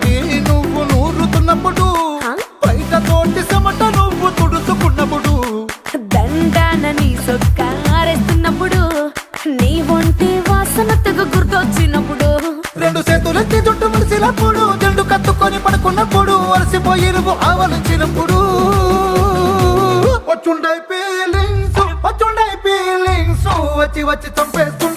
తోటి నువ్వు నూరుతున్నప్పుడు, బయట తోటి చెమట నువ్వు తుడుచుకున్నప్పుడు, దండాన నీ సొక్కారేస్తున్నప్పుడు, నీ ఒంటి వాసన తెగ గుర్తొచ్చినప్పుడు, రెండు చేతులెత్తి జుట్టు ముడిసినప్పుడు, జండు కత్తుకొని పడుకున్నప్పుడు, అలసిపోయి నువ్వు ఆవలించినప్పుడు, వచ్చుండై ఫీలింగ్స్ వచ్చి వచ్చి చంపేస్తు